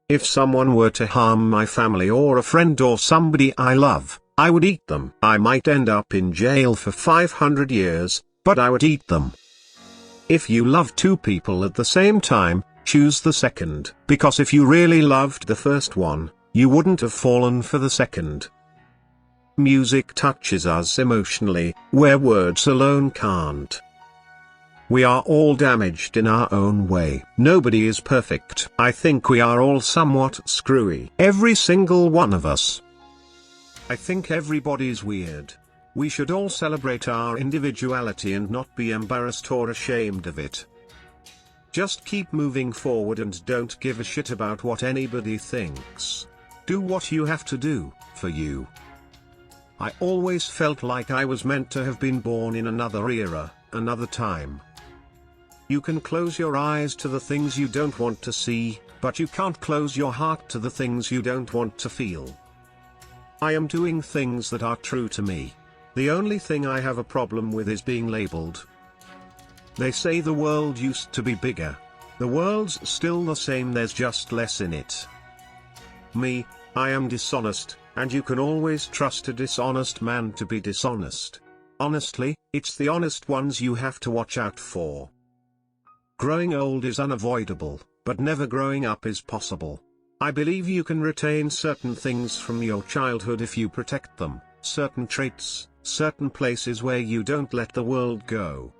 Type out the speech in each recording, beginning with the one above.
If someone were to harm my family or a friend or somebody I love, I would eat them. I might end up in jail for 500 years, but I would eat them. If you love two people at the same time, choose the second. Because if you really loved the first one, you wouldn't have fallen for the second. Music touches us emotionally, where words alone can't. We are all damaged in our own way. Nobody is perfect. I think we are all somewhat screwy. Every single one of us. I think everybody's weird. We should all celebrate our individuality and not be embarrassed or ashamed of it. Just keep moving forward and don't give a shit about what anybody thinks. Do what you have to do, for you. I always felt like I was meant to have been born in another era, another time. You can close your eyes to the things you don't want to see, but you can't close your heart to the things you don't want to feel. I am doing things that are true to me. The only thing I have a problem with is being labeled. They say the world used to be bigger. The world's still the same, there's just less in it. Me, I am dishonest, and you can always trust a dishonest man to be dishonest. Honestly, it's the honest ones you have to watch out for. Growing old is unavoidable, but never growing up is possible. I believe you can retain certain things from your childhood if you protect them, certain traits, certain places where you don't let the world go.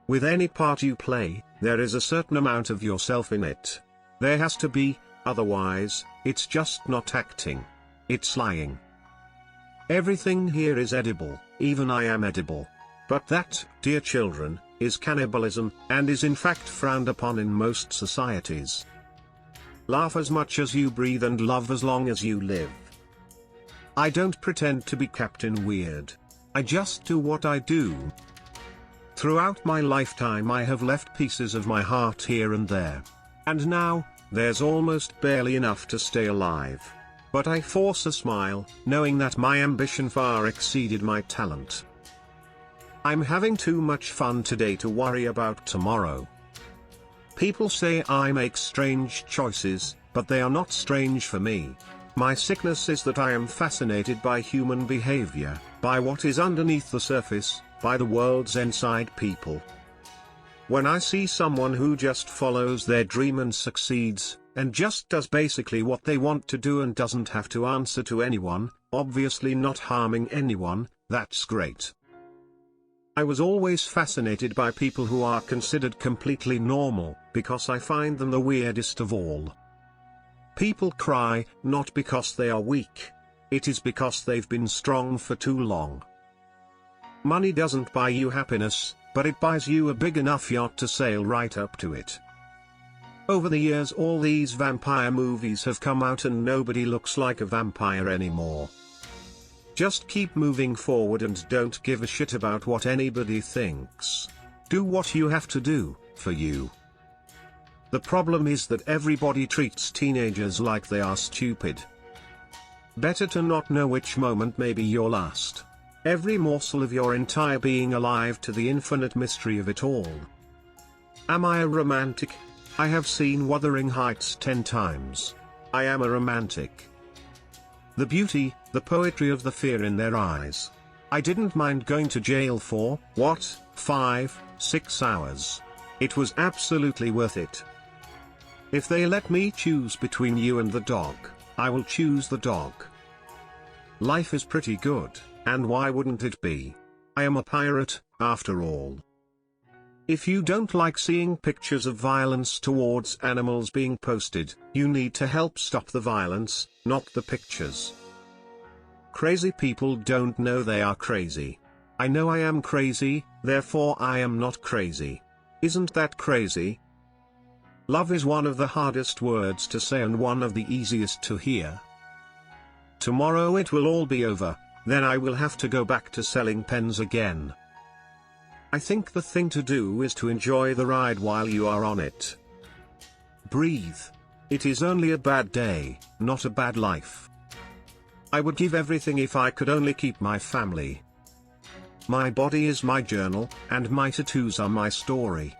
With any part you play, there is a certain amount of yourself in it. There has to be, otherwise, it's just not acting. It's lying. Everything here is edible, even I am edible. But that, dear children, is cannibalism, and is in fact frowned upon in most societies. Laugh as much as you breathe and love as long as you live. I don't pretend to be Captain Weird. I just do what I do. Throughout my lifetime I have left pieces of my heart here and there. And now, there's almost barely enough to stay alive. But I force a smile, knowing that my ambition far exceeded my talent. I'm having too much fun today to worry about tomorrow. People say I make strange choices, but they are not strange for me. My sickness is that I am fascinated by human behavior, by what is underneath the surface, by the world's inside people. When I see someone who just follows their dream and succeeds, and just does basically what they want to do and doesn't have to answer to anyone, obviously not harming anyone, that's great. I was always fascinated by people who are considered completely normal, because I find them the weirdest of all. People cry, not because they are weak. It is because they've been strong for too long. Money doesn't buy you happiness, but it buys you a big enough yacht to sail right up to it. Over the years all these vampire movies have come out and nobody looks like a vampire anymore. Just keep moving forward and don't give a shit about what anybody thinks. Do what you have to do, for you. The problem is that everybody treats teenagers like they are stupid. Better to not know which moment may be your last. Every morsel of your entire being alive to the infinite mystery of it all. Am I a romantic? I have seen Wuthering Heights 10 times. I am a romantic. The beauty, the poetry of the fear in their eyes. I didn't mind going to jail for, 5, 6 hours. It was absolutely worth it. If they let me choose between you and the dog, I will choose the dog. Life is pretty good, and why wouldn't it be? I am a pirate, after all. If you don't like seeing pictures of violence towards animals being posted, you need to help stop the violence, not the pictures. Crazy people don't know they are crazy. I know I am crazy, therefore I am not crazy. Isn't that crazy? Love is one of the hardest words to say and one of the easiest to hear. Tomorrow it will all be over, then I will have to go back to selling pens again. I think the thing to do is to enjoy the ride while you are on it. Breathe. It is only a bad day, not a bad life. I would give everything if I could only keep my family. My body is my journal, and my tattoos are my story.